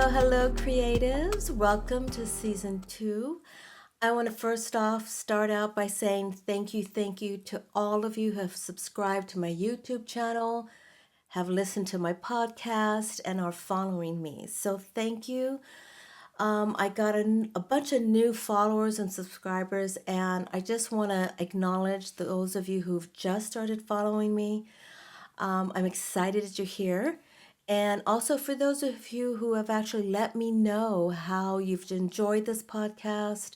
Hello, creatives. Welcome to season 2. I want to first off start out by saying thank you to all of you who have subscribed to my YouTube channel, have listened to my podcast, and are following me. So, thank you. I got a bunch of new followers and subscribers, and I just want to acknowledge those of you who've just started following me. I'm excited that you're here. And also for those of you who have actually let me know how you've enjoyed this podcast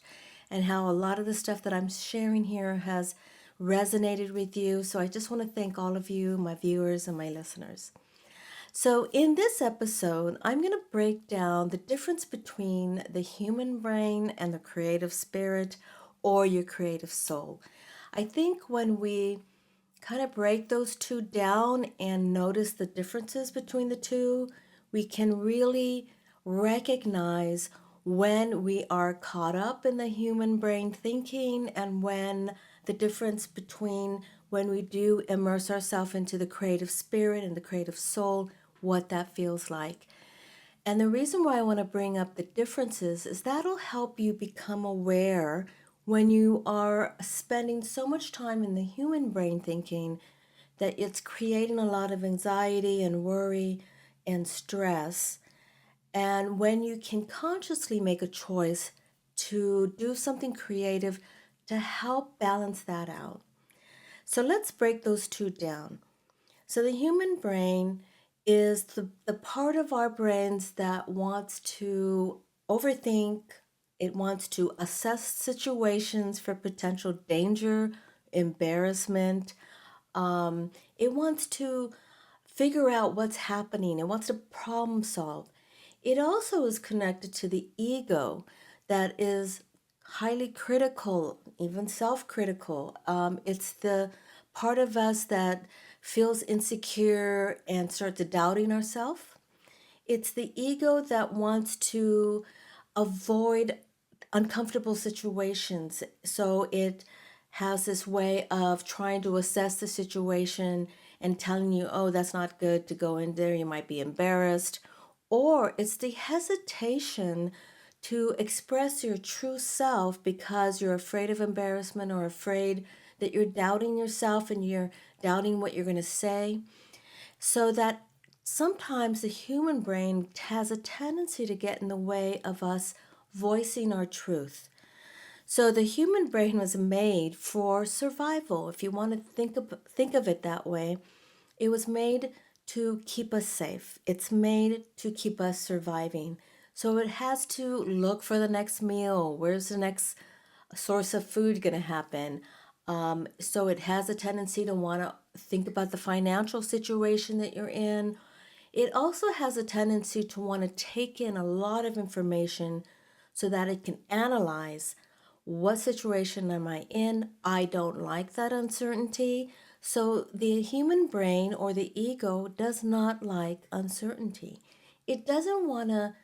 and how a lot of the stuff that I'm sharing here has resonated with you. So I just want to thank all of you, my viewers and my listeners. So in this episode, I'm going to break down the difference between the human brain and the creative spirit or your creative soul. I think when we kind of break those two down and notice the differences between the two, we can really recognize when we are caught up in the human brain thinking and when the difference between when we do immerse ourselves into the creative spirit and the creative soul, what that feels like. And the reason why I want to bring up the differences is that'll help you become aware when you are spending so much time in the human brain thinking that it's creating a lot of anxiety and worry and stress. And when you can consciously make a choice to do something creative to help balance that out. So let's break those two down. So the human brain is the part of our brains that wants to overthink. It wants to assess situations for potential danger, embarrassment. It wants to figure out what's happening. It wants to problem solve. It also is connected to the ego that is highly critical, even self-critical. It's the part of us that feels insecure and starts doubting ourselves. It's the ego that wants to avoid uncomfortable situations. So it has this way of trying to assess the situation and telling you, oh, that's not good to go in there. You might be embarrassed. Or it's the hesitation to express your true self because you're afraid of embarrassment or afraid that you're doubting yourself and you're doubting what you're going to say. So that sometimes the human brain has a tendency to get in the way of us voicing our truth. So the human brain was made for survival. If you want to think of it that way, it was made to keep us safe. It's made to keep us surviving. So it has to look for the next meal. Where's the next source of food going to happen? So it has a tendency to want to think about the financial situation that you're in. It also has a tendency to want to take in a lot of information so that it can analyze what situation am I in? I don't like that uncertainty. So the human brain or the ego does not like uncertainty. It doesn't want to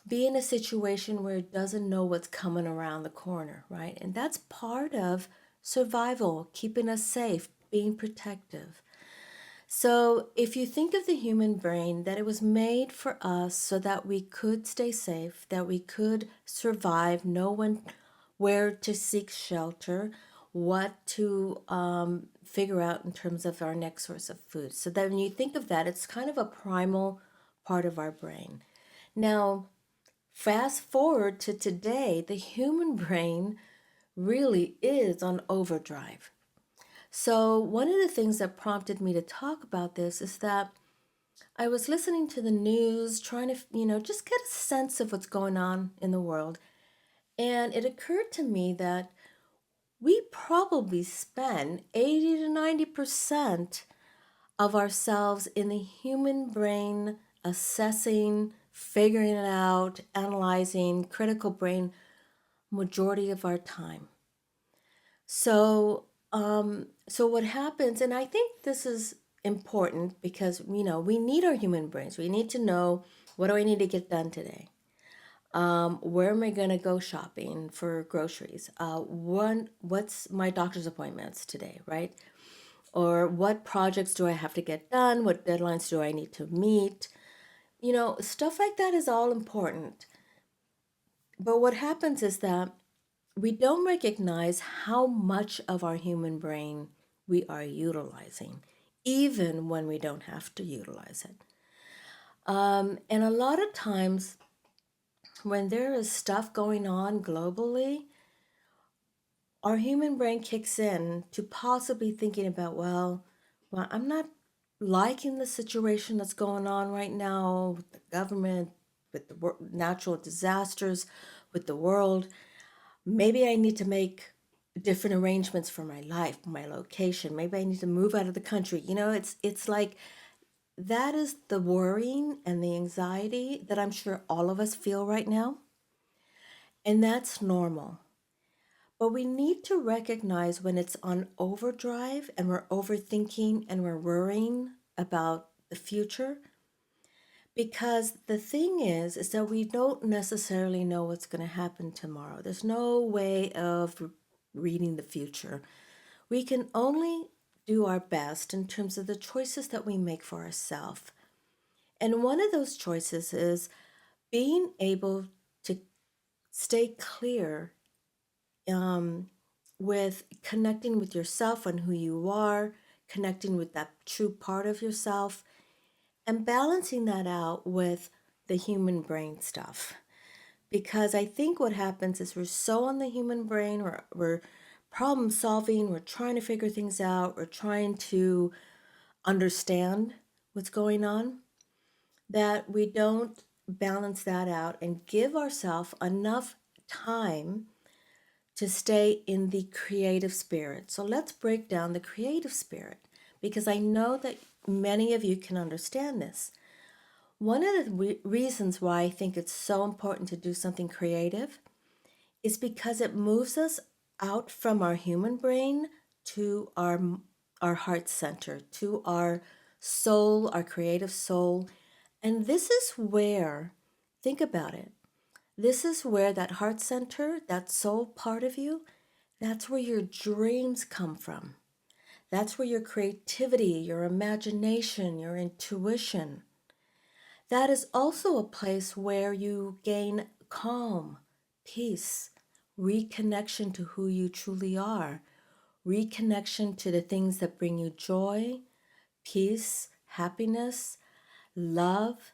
be in a situation where it doesn't know what's coming around the corner, right? And that's part of survival, keeping us safe, being protective. So if you think of the human brain, that it was made for us so that we could stay safe, that we could survive, know where to seek shelter, what to figure out in terms of our next source of food. So that when you think of that, it's kind of a primal part of our brain. Now, fast forward to today, the human brain really is on overdrive. So one of the things that prompted me to talk about this is that I was listening to the news, trying to, just get a sense of what's going on in the world. And it occurred to me that we probably spend 80 to 90% of ourselves in the human brain, assessing, figuring it out, analyzing, critical brain, majority of our time. So what happens, and I think this is important because, we need our human brains. We need to know, what do I need to get done today? Where am I going to go shopping for groceries? What's my doctor's appointments today, right? Or what projects do I have to get done? What deadlines do I need to meet? Stuff like that is all important. But what happens is that we don't recognize how much of our human brain we are utilizing, even when we don't have to utilize it. And a lot of times, when there is stuff going on globally, our human brain kicks in to possibly thinking about, well, I'm not liking the situation that's going on right now with the government, with the natural disasters, with the world. Maybe I need to make different arrangements for my life, my location. Maybe I need to move out of the country. It's like that is the worrying and the anxiety that I'm sure all of us feel right now, and that's normal. But we need to recognize when it's on overdrive and we're overthinking and we're worrying about the future. Because the thing is that we don't necessarily know what's going to happen tomorrow. There's no way of reading the future. We can only do our best in terms of the choices that we make for ourselves. And one of those choices is being able to stay clear um, with connecting with yourself and who you are, connecting with that true part of yourself, and balancing that out with the human brain stuff. Because I think what happens is we're so on the human brain, we're problem solving, we're trying to figure things out, we're trying to understand what's going on, that we don't balance that out and give ourselves enough time to stay in the creative spirit. So let's break down the creative spirit because I know that many of you can understand this. One of the reasons why I think it's so important to do something creative is because it moves us out from our human brain to our heart center, to our soul, our creative soul. And this is where, think about it, this is where that heart center, that soul part of you, that's where your dreams come from. That's where your creativity, your imagination, your intuition. That is also a place where you gain calm, peace, reconnection to who you truly are, reconnection to the things that bring you joy, peace, happiness, love.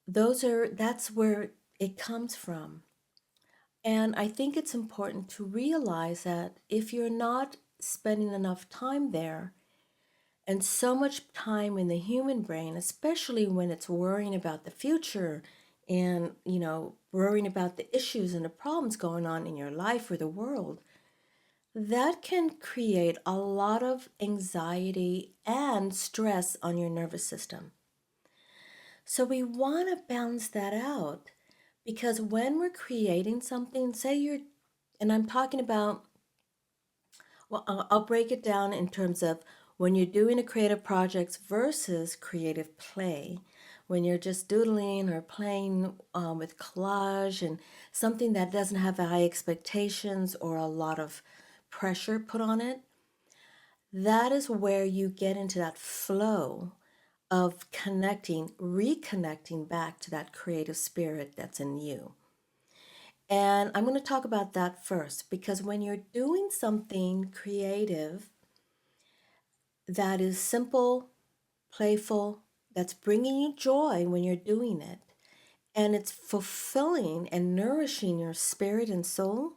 That's where it comes from. And I think it's important to realize that if you're not spending enough time there and so much time in the human brain, especially when it's worrying about the future and, worrying about the issues and the problems going on in your life or the world, that can create a lot of anxiety and stress on your nervous system. So we want to balance that out because when we're creating something, and I'm talking about, well, I'll break it down in terms of when you're doing a creative project versus creative play. When you're just doodling or playing with collage and something that doesn't have high expectations or a lot of pressure put on it, that is where you get into that flow of connecting, reconnecting back to that creative spirit that's in you. And I'm going to talk about that first because when you're doing something creative that is simple, playful, that's bringing you joy when you're doing it, and it's fulfilling and nourishing your spirit and soul,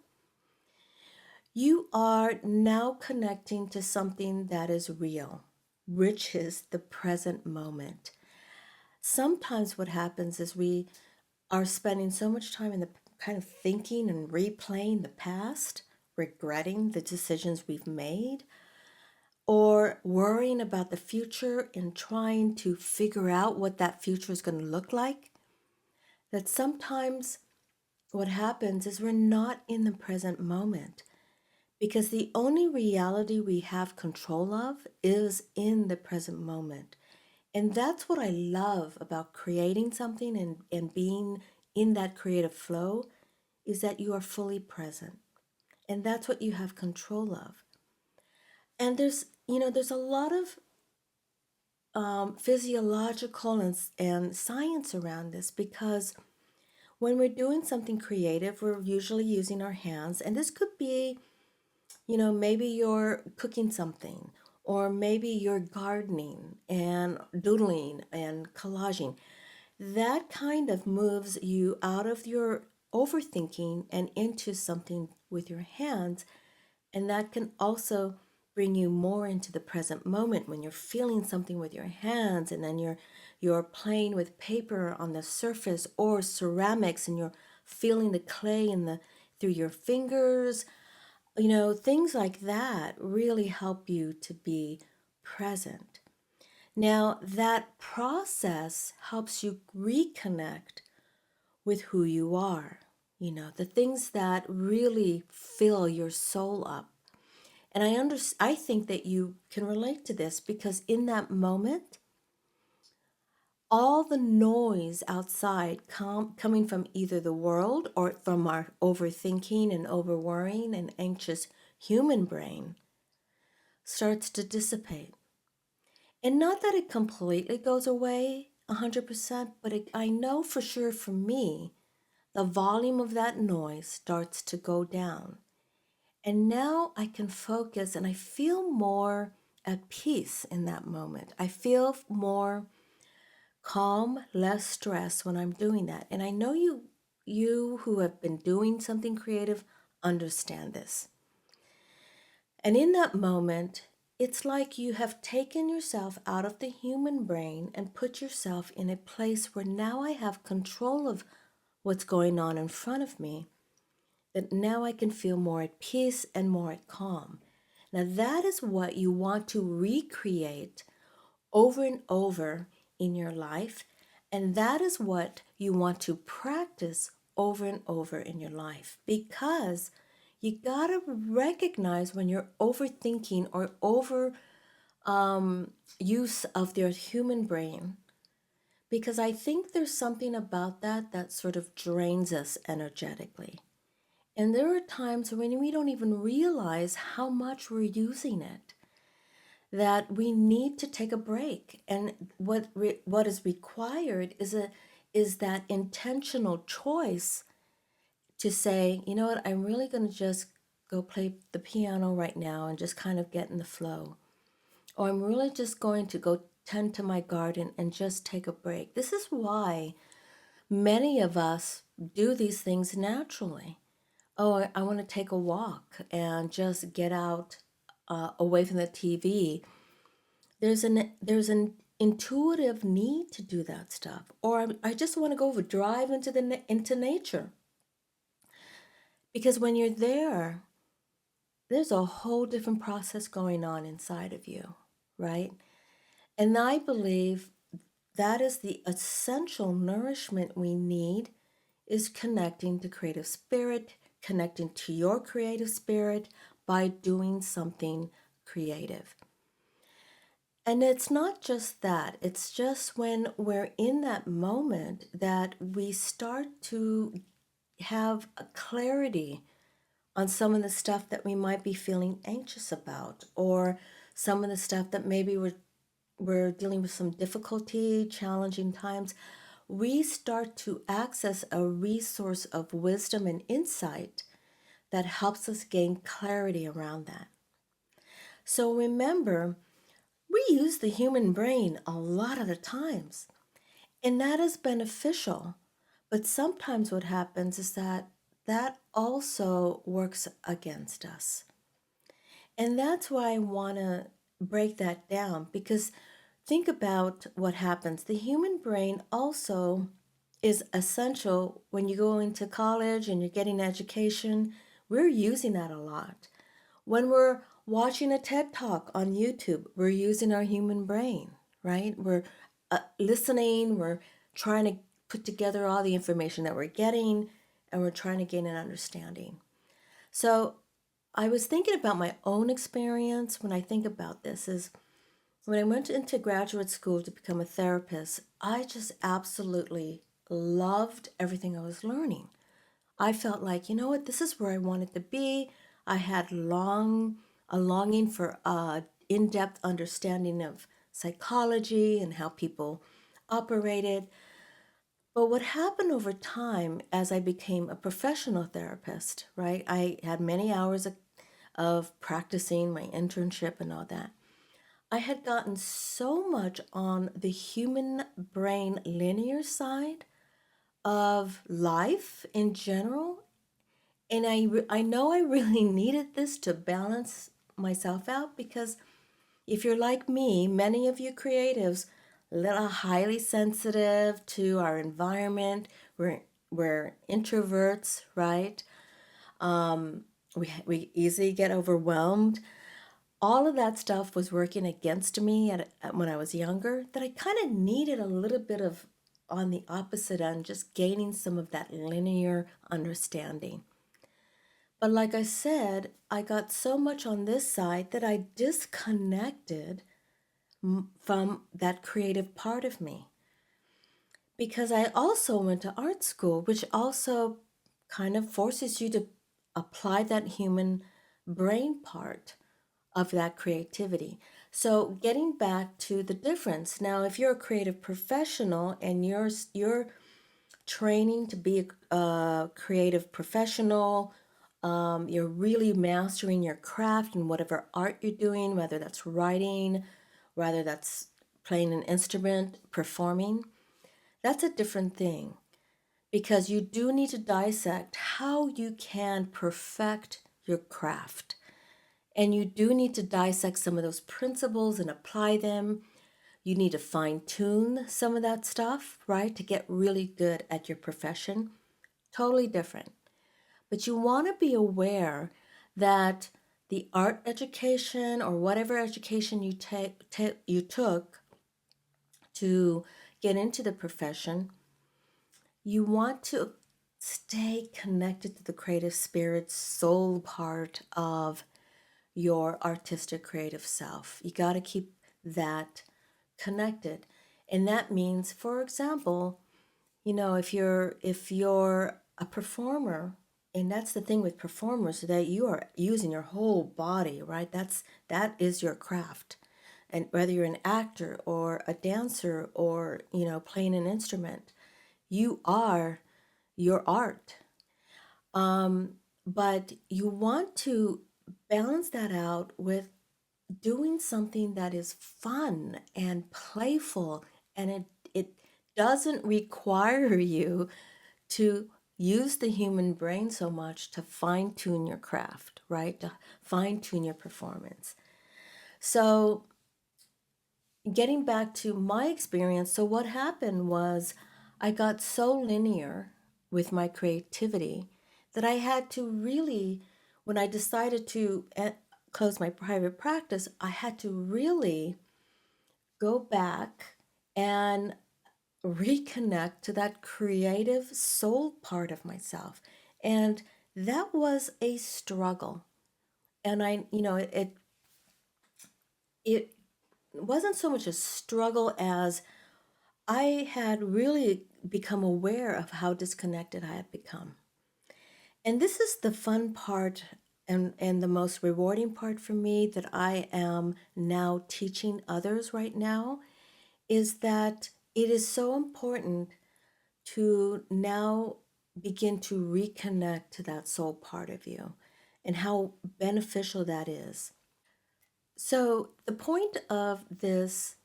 you are now connecting to something that is real, which is the present moment. Sometimes what happens is we are spending so much time in the kind of thinking and replaying the past, regretting the decisions we've made, or worrying about the future and trying to figure out what that future is going to look like, that sometimes what happens is we're not in the present moment because the only reality we have control of is in the present moment. And that's what I love about creating something and being in that creative flow is that you are fully present. And that's what you have control of. And there's a lot of physiological and science around this because when we're doing something creative, we're usually using our hands, and this could be, maybe you're cooking something, or maybe you're gardening and doodling and collaging. That kind of moves you out of your overthinking and into something with your hands. And that can also bring you more into the present moment when you're feeling something with your hands, and then you're playing with paper on the surface or ceramics, and you're feeling the clay in the through your fingers. Things like that really help you to be present. Now, that process helps you reconnect with who you are, the things that really fill your soul up. And I think that you can relate to this because in that moment, all the noise outside coming from either the world or from our overthinking and overworrying and anxious human brain starts to dissipate. And not that it completely goes away 100%, but I know for sure for me, the volume of that noise starts to go down. And now I can focus and I feel more at peace in that moment. I feel more calm, less stress when I'm doing that. And I know you who have been doing something creative understand this. And in that moment, it's like you have taken yourself out of the human brain and put yourself in a place where now I have control of what's going on in front of me, that now I can feel more at peace and more at calm. Now, that is what you want to recreate over and over in your life. And that is what you want to practice over and over in your life, because you got to recognize when you're overthinking or over use of your human brain, because I think there's something about that that sort of drains us energetically. And there are times when we don't even realize how much we're using it, that we need to take a break. And what is required is that intentional choice to say, you know what, I'm really going to just go play the piano right now and just kind of get in the flow. Or I'm really just going to go tend to my garden and just take a break. This is why many of us do these things naturally. Oh, I want to take a walk and just get out away from the TV. There's an intuitive need to do that stuff. Or I just want to go for a drive into nature. Because when you're there, there's a whole different process going on inside of you, right? And I believe that is the essential nourishment we need, is connecting to creative spirit, connecting to your creative spirit by doing something creative. And it's not just that, it's just when we're in that moment that we start to have a clarity on some of the stuff that we might be feeling anxious about, or some of the stuff that maybe we're dealing with some difficulty, challenging times. We start to access a resource of wisdom and insight that helps us gain clarity around that. So remember, we use the human brain a lot of the times, and that is beneficial. But sometimes what happens is that that also works against us. And that's why I want to break that down, because think about what happens. The human brain also is essential when you go into college and you're getting education. We're using that a lot. When we're watching a TED Talk on YouTube, we're using our human brain, right? We're listening, we're trying to put together all the information that we're getting, and we're trying to gain an understanding. So I was thinking about my own experience when I think about this is when I went into graduate school to become a therapist, I just absolutely loved everything I was learning. I felt like, you know what, this is where I wanted to be. I had a longing for in-depth understanding of psychology and how people operated. But what happened over time as I became a professional therapist, right? I had many hours of practicing my internship and all that. I had gotten so much on the human brain linear side of life in general. And I know I really needed this to balance myself out because if you're like me, many of you creatives, little highly sensitive to our environment, we're introverts, right? We easily get overwhelmed. All of that stuff was working against me when I was younger, that I kind of needed a little bit of on the opposite end, just gaining some of that linear understanding. But like I said, I got so much on this side that I disconnected from that creative part of me. Because I also went to art school, which also kind of forces you to apply that human brain part of that creativity. So getting back to the difference. Now, if you're a creative professional and you're training to be a creative professional, you're really mastering your craft and whatever art you're doing, whether that's writing, whether that's playing an instrument, performing, that's a different thing because you do need to dissect how you can perfect your craft. And you do need to dissect some of those principles and apply them. You need to fine tune some of that stuff, right, to get really good at your profession. Totally different. But you want to be aware that the art education or whatever education you took to get into the profession, you want to stay connected to the creative spirit soul part of your artistic creative self. You got to keep that connected. And that means, for example, if you're a performer, and that's the thing with performers, that you are using your whole body, right? That is your craft. And whether you're an actor or a dancer or, playing an instrument, you are your art. But you want to balance that out with doing something that is fun and playful, and it doesn't require you to use the human brain so much to fine tune your craft, right? To fine tune your performance. So, getting back to my experience, so what happened was I got so linear with my creativity that I had to really, when I decided to close my private practice, I had to really go back and reconnect to that creative soul part of myself. And that was a struggle. And it wasn't so much a struggle as I had really become aware of how disconnected I had become. And this is the fun part and the most rewarding part for me that I am now teaching others right now is that it is so important to now begin to reconnect to that soul part of you and how beneficial that is. So, the point of this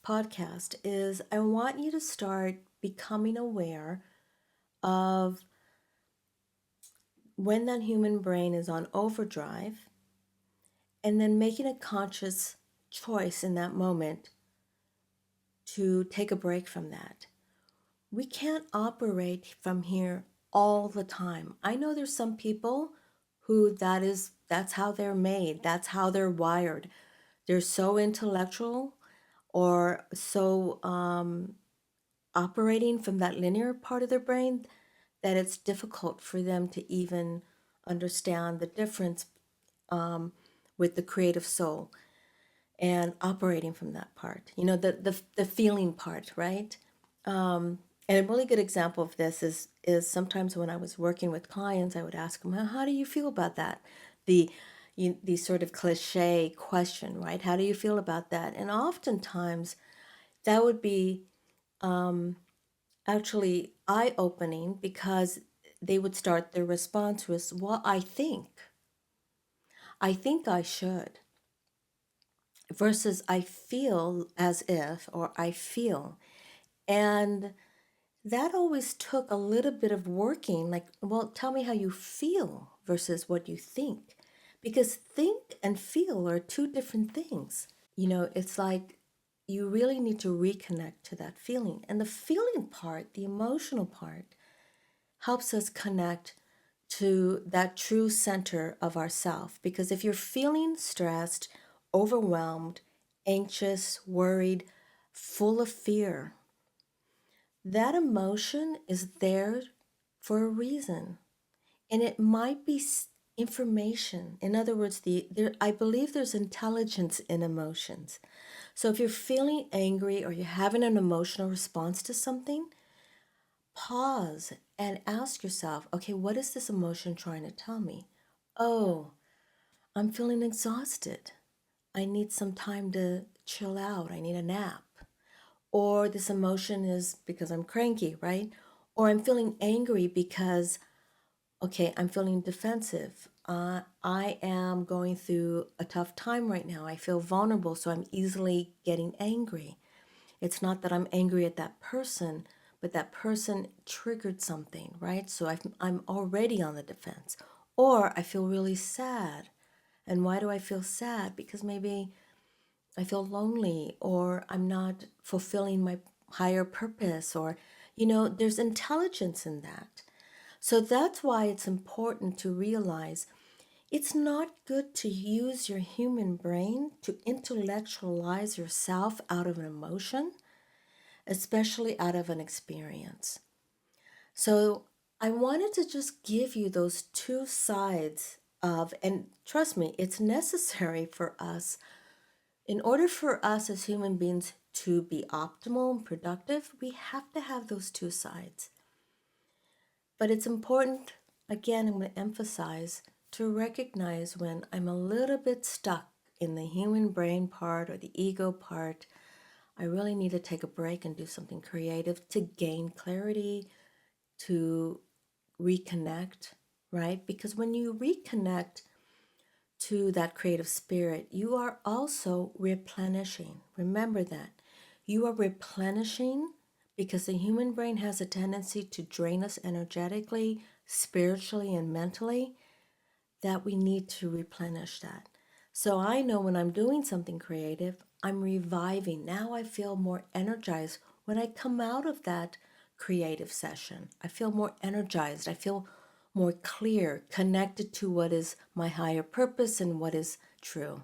podcast is I want you to start becoming aware of when that human brain is on overdrive and then making a conscious choice in that moment to take a break from that. We can't operate from here all the time. I know there's some people who that's how they're made, that's how they're wired. They're so intellectual or so operating from that linear part of their brain that it's difficult for them to even understand the difference with the creative soul and operating from that part. The feeling part, right? And a really good example of this is sometimes when I was working with clients, I would ask them, how do you feel about that? The, these sort of cliche question, right? How do you feel about that? And oftentimes that would be actually eye-opening, because they would start their response with, well, I think I should, versus I feel as if, or I feel. And that always took a little bit of working, like, well, tell me how you feel versus what you think. Because think and feel are two different things. It's like you really need to reconnect to that feeling. And the feeling part, the emotional part, helps us connect to that true center of ourself. Because if you're feeling stressed, overwhelmed, anxious, worried, full of fear, that emotion is there for a reason. And it might be information. In other words, I believe there's intelligence in emotions. So if you're feeling angry or you're having an emotional response to something, pause and ask yourself, okay, what is this emotion trying to tell me? Oh, I'm feeling exhausted. I need some time to chill out. I need a nap. Or this emotion is because I'm cranky, right? Or I'm feeling angry because, okay, I'm feeling defensive. I am going through a tough time right now. I feel vulnerable, so I'm easily getting angry. It's not that I'm angry at that person, but that person triggered something, right? So I'm already on the defense. Or I feel really sad. And why do I feel sad? Because maybe I feel lonely, or I'm not fulfilling my higher purpose, or, there's intelligence in that. So that's why it's important to realize it's not good to use your human brain to intellectualize yourself out of an emotion, especially out of an experience. So I wanted to just give you those two sides of, and trust me, it's necessary for us. In order for us as human beings to be optimal and productive, we have to have those two sides. But it's important, again, I'm going to emphasize, to recognize when I'm a little bit stuck in the human brain part or the ego part. I really need to take a break and do something creative to gain clarity, to reconnect, right? Because when you reconnect to that creative spirit, you are also replenishing. Remember that. You are replenishing, because the human brain has a tendency to drain us energetically, spiritually, and mentally, that we need to replenish that. So I know when I'm doing something creative, I'm reviving. Now I feel more energized when I come out of that creative session. I feel more energized. I feel more clear, connected to what is my higher purpose and what is true.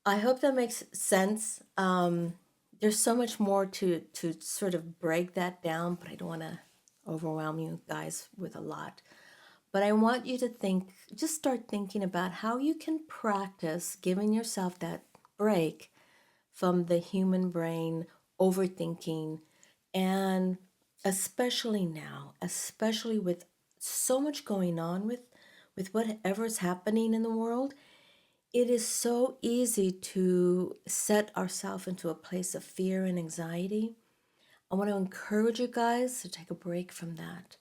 I hope that makes sense. There's so much more to sort of break that down, but I don't want to overwhelm you guys with a lot. But I want you to just start thinking about how you can practice giving yourself that break from the human brain overthinking. And especially now, especially with so much going on with whatever's happening in the world, it is so easy to set ourselves into a place of fear and anxiety. I want to encourage you guys to take a break from that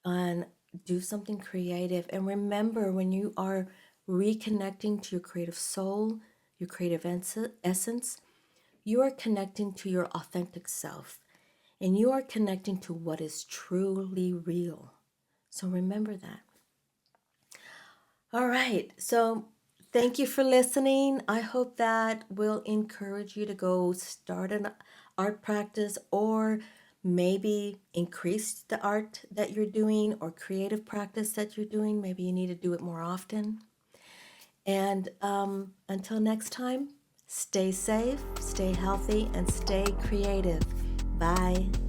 and do something creative. And remember, when you are reconnecting to your creative soul, your creative essence, you are connecting to your authentic self, and you are connecting to what is truly real. So remember that. All right. So thank you for listening. I hope that will encourage you to go start an art practice, or maybe increase the art that you're doing or creative practice that you're doing. Maybe you need to do it more often. And until next time, stay safe, stay healthy, and stay creative. Bye.